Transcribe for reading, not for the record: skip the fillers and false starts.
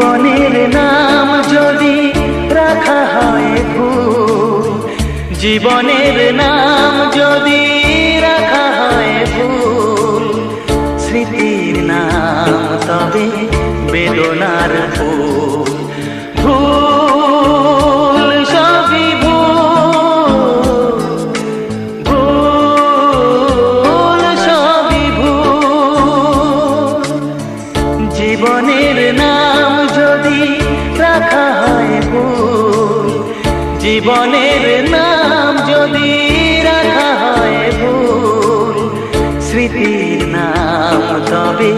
জীবনের নাম যদি রাখা হয় ভুল, জীবনের নাম যদি রাখা হয় ভুল, স্মৃতির নাম তবে বেদনার ফুল। ভুল সবই ভুল, ভুল সবই ভুল। জীবনের নাম যদি রাখা হয় ভুল, জীবনের নাম যদি রাখা হয় ভুল, স্মৃতির নাম তবে